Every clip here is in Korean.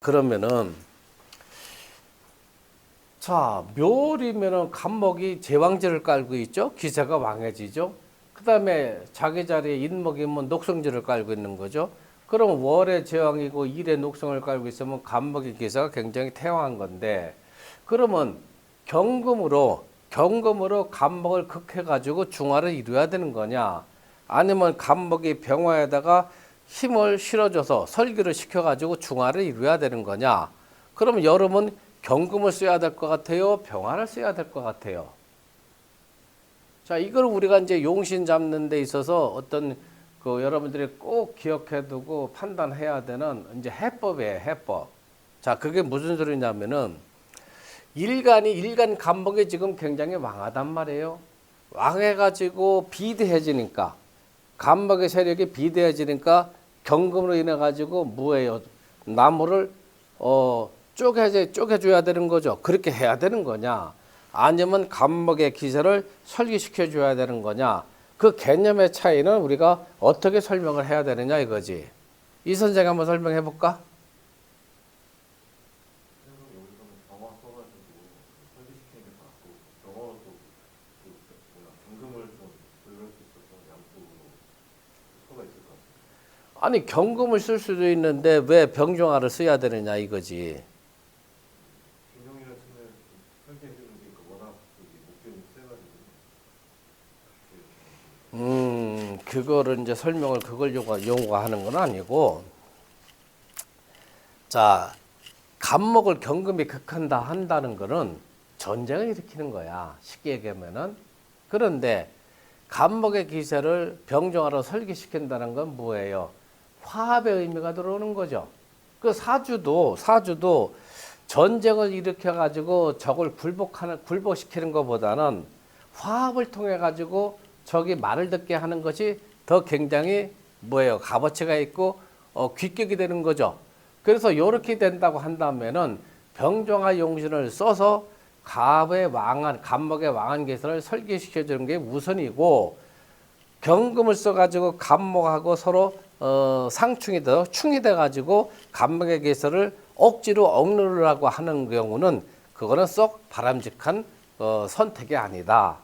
그러면은 자, 묘리면은 간목이 제왕절을 깔고 있죠. 기세가 왕해지죠. 그 다음에 자기 자리에 인목이면 녹성절을 깔고 있는 거죠. 그럼 월의 제왕이고 일의 녹성을 깔고 있으면 간목의 기세가 굉장히 태왕한 건데, 그러면 경금으로 간목을 극해가지고 중화를 이루어야 되는 거냐, 아니면 간목이 병화에다가 힘을 실어줘서 설기를 시켜가지고 중화를 이루어야 되는 거냐. 그러면 여름은 경금을 써야 될 것 같아요, 병화를 써야 될 것 같아요. 자, 이걸 우리가 이제 용신 잡는 데 있어서 어떤 여러분들이 꼭 기억해두고 판단해야 되는 이제 해법이에요, 해법. 자, 그게 무슨 소리냐면은 일간 간목이 지금 굉장히 왕하단 말이에요. 왕해가지고 비대해지니까, 간목의 세력이 비대해지니까 경금으로 인해 가지고 뭐예요? 나무를 쪼개줘야 되는 거죠. 그렇게 해야 되는 거냐? 아니면 간목의 기세를 설기시켜 줘야 되는 거냐? 그 개념의 차이는 우리가 어떻게 설명을 해야 되느냐 이거지. 이 선생 한번 설명해 볼까? 아니, 경금을 쓸 수도 있는데 왜 병종화를 써야 되느냐 이거지. 그거를 이제 설명을 그걸 요구하는 건 아니고, 자, 간목을 경금이 극한다 한다는 거는 전쟁을 일으키는 거야, 쉽게 얘기하면은. 그런데 간목의 기세를 병종화로 설계시킨다는 건 뭐예요? 화합의 의미가 들어오는 거죠. 그 사주도 전쟁을 일으켜 가지고 적을 굴복시키는 것보다는 화합을 통해 가지고 적이 말을 듣게 하는 것이 더 굉장히 뭐예요? 값어치가 있고 귀격이 되는 거죠. 그래서 이렇게 된다고 한다면은 병종화 용신을 써서 간목의 왕한 계선을 설계시켜 주는 게 우선이고, 경금을 써가지고 간목하고 서로 충이 돼가지고 간목의 계설을 억지로 억누르라고 하는 경우는 그거는 썩 바람직한 선택이 아니다.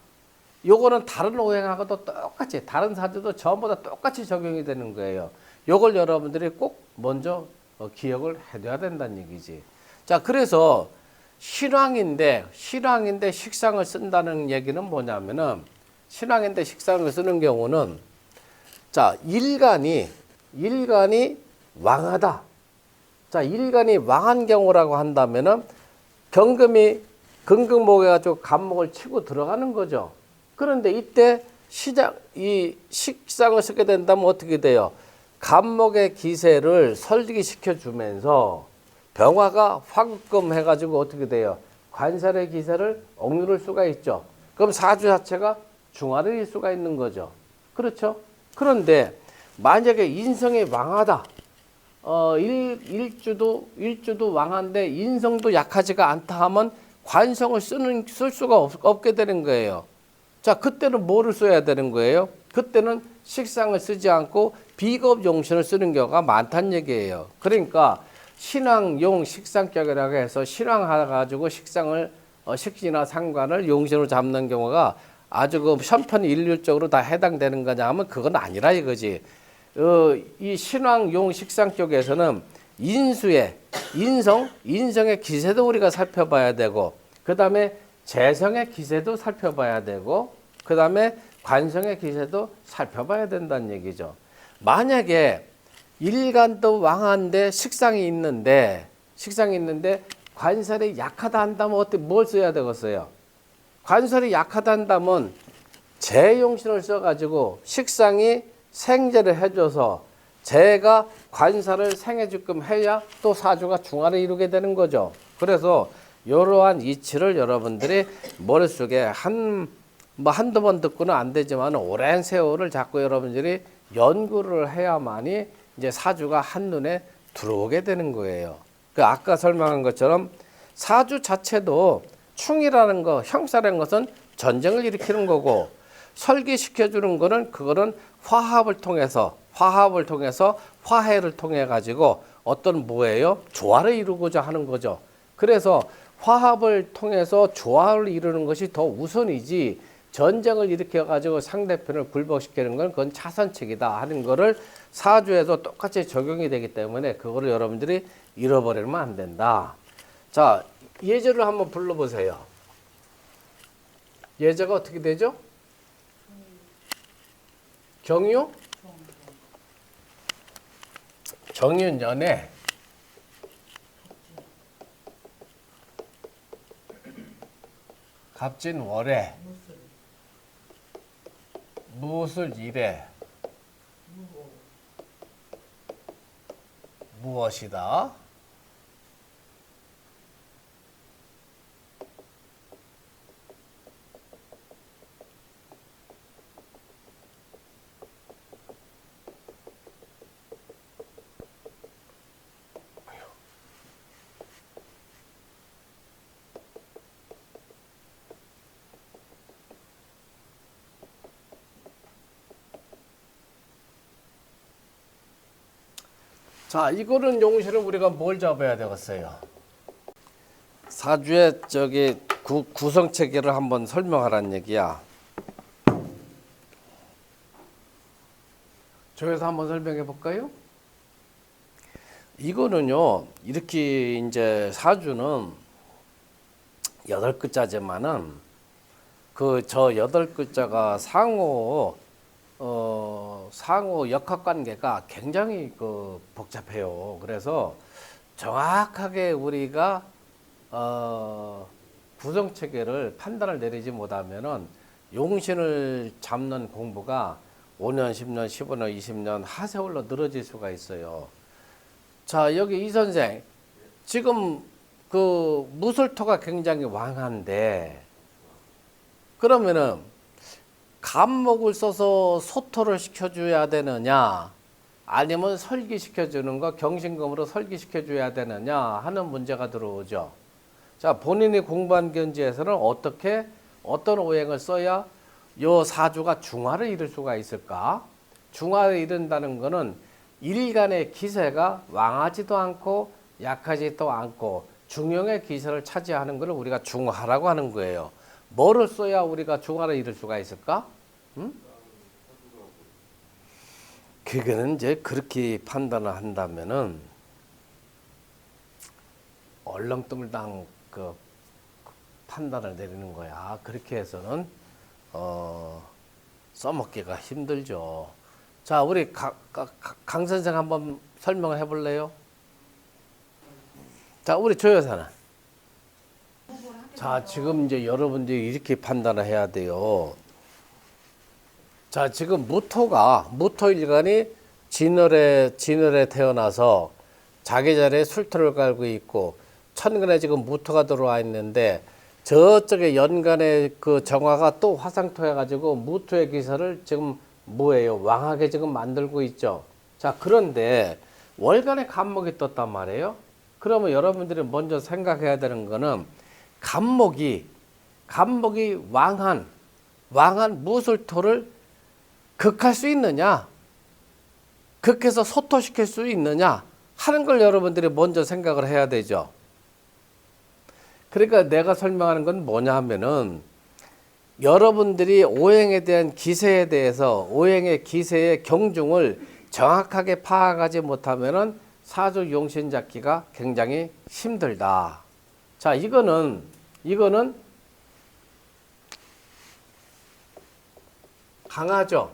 요거는 다른 오행하고도 똑같이, 다른 사주도 전부 다 똑같이 적용이 되는 거예요. 요걸 여러분들이 꼭 먼저 기억을 해둬야 된다는 얘기지. 자, 그래서 신왕인데 식상을 쓴다는 얘기는 뭐냐면은, 신왕인데 식상을 쓰는 경우는, 자, 일간이 왕하다. 자, 일간이 왕한 경우라고 한다면은 금금목에 가지고 간목을 치고 들어가는 거죠. 그런데 이때 이 식상을 쓰게 된다면 어떻게 돼요? 간목의 기세를 설기시켜 주면서 병화가 화급금 해가지고 어떻게 돼요? 관살의 기세를 억누를 수가 있죠. 그럼 사주 자체가 중화를 일 수가 있는 거죠. 그렇죠? 그런데 만약에 인성이 왕하다. 일주도 왕한데 인성도 약하지가 않다 하면 관성을 쓸 수가 없게 되는 거예요. 자, 그때는 뭐를 써야 되는 거예요? 그때는 식상을 쓰지 않고 비겁 용신을 쓰는 경우가 많다는 얘기예요. 그러니까 신왕용 식상격이라고 해서 신왕해가지고 식상을 식신이나 상관을 용신으로 잡는 경우가 아주 편편일률적으로 다 해당되는 거냐 하면 그건 아니라 이거지. 이 신왕용 식상 쪽에서는 인성의 기세도 우리가 살펴봐야 되고, 그 다음에 재성의 기세도 살펴봐야 되고, 그 다음에 관성의 기세도 살펴봐야 된다는 얘기죠. 만약에 일간도 왕한데 식상이 있는데 관살이 약하다 한다면 뭘 써야 되겠어요? 관살이 약하다 한다면 재용신을 써가지고 식상이 생재를 해줘서 재가 관살을 생해주끔 해야 또 사주가 중화를 이루게 되는 거죠. 그래서 이러한 이치를 여러분들이 머릿속에 한두 번 듣고는 안 되지만 오랜 세월을 자꾸 여러분들이 연구를 해야만이 이제 사주가 한눈에 들어오게 되는 거예요. 그 아까 설명한 것처럼 사주 자체도 충이라는 거, 형사라는 것은 전쟁을 일으키는 거고, 설계시켜주는 거는 그거는 화합을 통해서 화해를 통해 가지고 어떤 뭐예요? 조화를 이루고자 하는 거죠. 그래서 화합을 통해서 조화를 이루는 것이 더 우선이지 전쟁을 일으켜 가지고 상대편을 굴복시키는 건 그건 차선책이다 하는 거를 사주에도 똑같이 적용이 되기 때문에 그거를 여러분들이 잃어버리면 안 된다. 자, 예제를 한번 불러보세요. 예제가 어떻게 되죠? 경유? 경윤연애 갑진월에 무술일에 무엇이다? 자, 이거는 용신을 우리가 뭘 잡아야 되겠어요? 사주의 저기 구성 체계를 한번 설명하라는 얘기야. 저기서 한번 설명해 볼까요? 이거는요, 이렇게 이제 사주는 8글자지만은 그 저 8글자가 상호 역학관계가 굉장히 그 복잡해요. 그래서 정확하게 우리가 구성체계를 판단을 내리지 못하면은 용신을 잡는 공부가 5년, 10년, 15년, 20년 하세월로 늘어질 수가 있어요. 자, 여기 이 선생 지금 그 무술토가 굉장히 왕한데 그러면은 간목을 써서 소토를 시켜줘야 되느냐 아니면 설기시켜주는 거 경신금으로 설기시켜줘야 되느냐 하는 문제가 들어오죠. 자, 본인이 공부한 견지에서는 어떤 오행을 써야 요 사주가 중화를 이룰 수가 있을까? 중화를 이룬다는 거는 일간의 기세가 왕하지도 않고 약하지도 않고 중용의 기세를 차지하는 것을 우리가 중화라고 하는 거예요. 뭐를 써야 우리가 중화를 이룰 수가 있을까? 그거는 이제 그렇게 판단을 한다면은 얼렁뚱땅 그 판단을 내리는 거야. 그렇게 해서는 써먹기가 힘들죠. 자, 우리 강 선생 한번 설명을 해볼래요? 자, 우리 조 여사는. 자, 지금 이제 여러분들이 이렇게 판단을 해야 돼요. 자, 지금 무토일간이 진월에 태어나서 자기 자리에 술토를 갈고 있고 천간에 지금 무토가 들어와 있는데 저쪽에 연간에 그 정화가 또 화상토 해가지고 무토의 기세를 지금 뭐예요? 왕하게 지금 만들고 있죠. 자, 그런데 월간에 간목이 떴단 말이에요. 그러면 여러분들이 먼저 생각해야 되는 거는 간목이 왕한 무술토를 극할 수 있느냐, 극해서 소토시킬 수 있느냐 하는 걸 여러분들이 먼저 생각을 해야 되죠. 그러니까 내가 설명하는 건 뭐냐 하면은 여러분들이 오행에 대한 기세에 대해서 오행의 기세의 경중을 정확하게 파악하지 못하면은 사주 용신 잡기가 굉장히 힘들다. 자, 이거는 강하죠.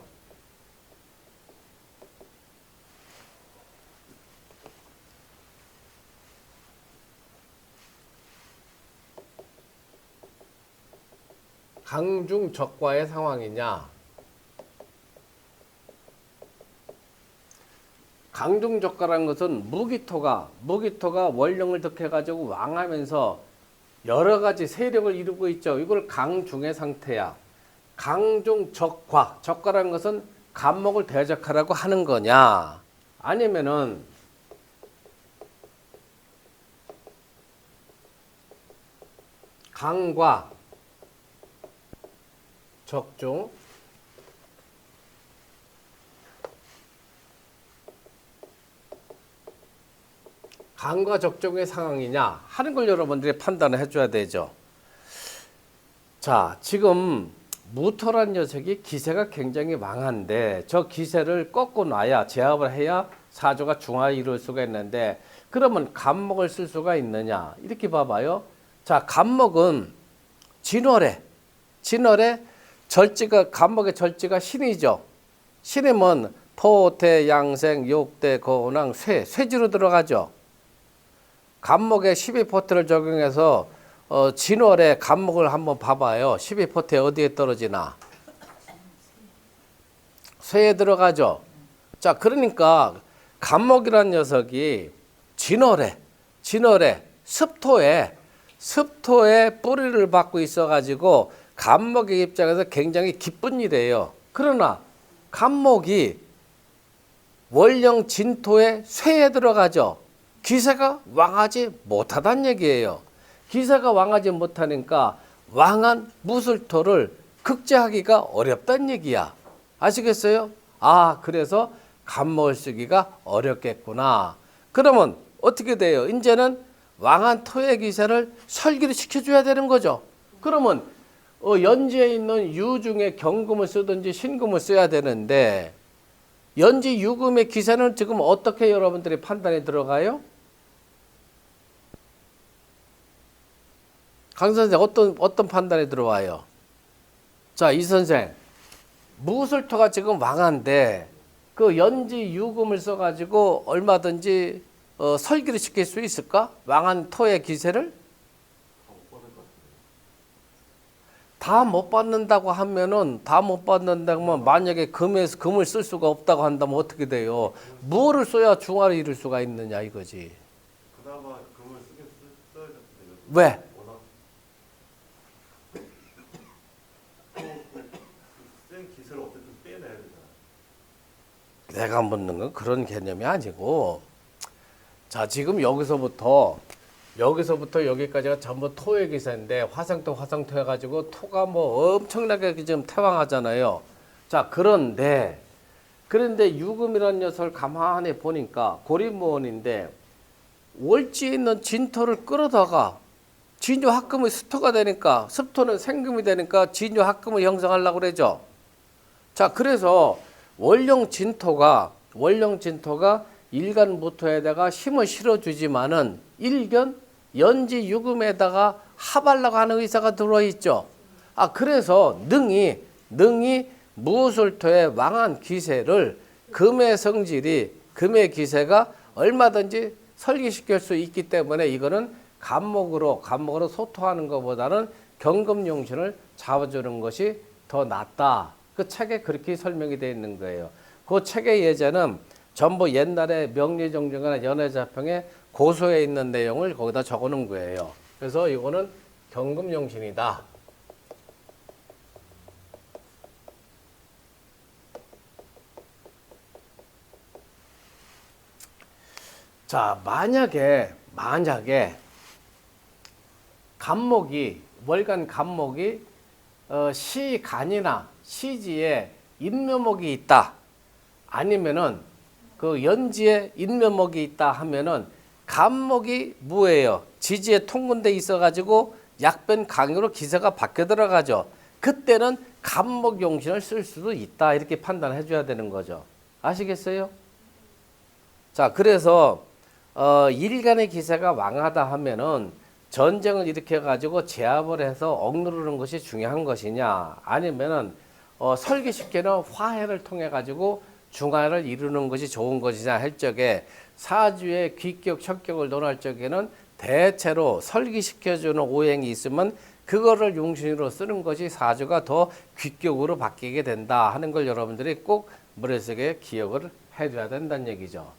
강중적과의 상황이냐? 강중적과라는 것은 무기토가 원령을 득해가지고 왕하면서 여러 가지 세력을 이루고 있죠. 이걸 강중의 상태야. 강중적과, 적과라는 것은 간목을 대적하라고 하는 거냐? 아니면은 강과 적중, 간과 적종의 상황이냐 하는 걸 여러분들이 판단을 해줘야 되죠. 자, 지금 무토란 녀석이 기세가 굉장히 망한데 저 기세를 꺾고 놔야 제압을 해야 사주가 중화를 이룰 수가 있는데 그러면 간목을 쓸 수가 있느냐 이렇게 봐봐요. 자, 간목은 진월에 절지가 간목의 절지가 신이죠. 신이면 토태 양생 욕대 거운왕 쇠지로 들어가죠. 간목에 12포트를 적용해서 진월에 간목을 한번 봐봐요. 12포트에 어디에 떨어지나? 쇠에 들어가죠. 자, 그러니까 간목이라는 녀석이 진월에 습토에 뿌리를 받고 있어가지고 간목의 입장에서 굉장히 기쁜 일이에요. 그러나 간목이 월령 진토에 쇠에 들어가죠. 기세가 왕하지 못하다는 얘기예요. 기세가 왕하지 못하니까 왕한 무술토를 극제하기가 어렵다는 얘기야. 아시겠어요? 아, 그래서 간목을 쓰기가 어렵겠구나. 그러면 어떻게 돼요? 이제는 왕한 토의 기세를 설기를 시켜줘야 되는 거죠. 그러면 연지에 있는 유 중에 경금을 쓰든지 신금을 써야 되는데 연지 유금의 기세는 지금 어떻게 여러분들이 판단이 들어가요? 강 선생 어떤 판단이 들어와요? 자, 이 선생 무술토가 지금 왕한데 그 연지 유금을 써가지고 얼마든지 설기를 시킬 수 있을까? 왕한 토의 기세를? 다 못 받는다고 하면은 만약에 금을 쓸 수가 없다고 한다면 어떻게 돼요? 뭐를 써야 중화를 이룰 수가 있느냐 이거지. 그나마 금을 써야 되는데 왜? 워낙 센 기세를 어쨌든 빼내야 되잖아. 내가 묻는 건 그런 개념이 아니고, 자, 지금 여기서부터 여기까지가 전부 토의 기세인데 화생토 해가지고 토가 뭐 엄청나게 지금 태왕하잖아요. 자, 그런데 유금이라는 녀석을 가만히 보니까 고리무원인데 월지에 있는 진토를 끌어다가 진유합금의 습토가 되니까 습토는 생금이 되니까 진유합금을 형성하려고 그러죠. 자, 그래서 월령 진토가 일간무토에다가 힘을 실어주지만은 일견 연지 유금에다가 합하려고 하는 의사가 들어있죠. 아, 그래서 능히 무술토의 왕한 기세를 금의 기세가 얼마든지 설기시킬 수 있기 때문에 이거는 간목으로 소토하는 것보다는 경금용신을 잡아주는 것이 더 낫다. 그 책에 그렇게 설명이 되어 있는 거예요. 그 책의 예제는 전부 옛날에 명리정정이나 연애자평에 고소에 있는 내용을 거기다 적어놓은 거예요. 그래서 이거는 경금용신이다. 자, 만약에 월간 간목이 시간이나 시지에 인묘목이 있다. 아니면은 그 연지에 인묘목이 있다 하면은 간목이 뭐예요? 지지에 통근돼 있어가지고 약변 강으로 기세가 바뀌어 들어가죠. 그때는 간목용신을 쓸 수도 있다. 이렇게 판단해 줘야 되는 거죠. 아시겠어요? 자, 그래서 일간의 기세가 왕하다 하면은 전쟁을 일으켜가지고 제압을 해서 억누르는 것이 중요한 것이냐, 아니면은 설기시키는 화해를 통해 가지고 중화를 이루는 것이 좋은 것이냐 할 적에 사주의 귀격, 척격을 논할 적에는 대체로 설기시켜주는 오행이 있으면 그거를 용신으로 쓰는 것이 사주가 더 귀격으로 바뀌게 된다 하는 걸 여러분들이 꼭 머릿속에 기억을 해줘야 된다는 얘기죠.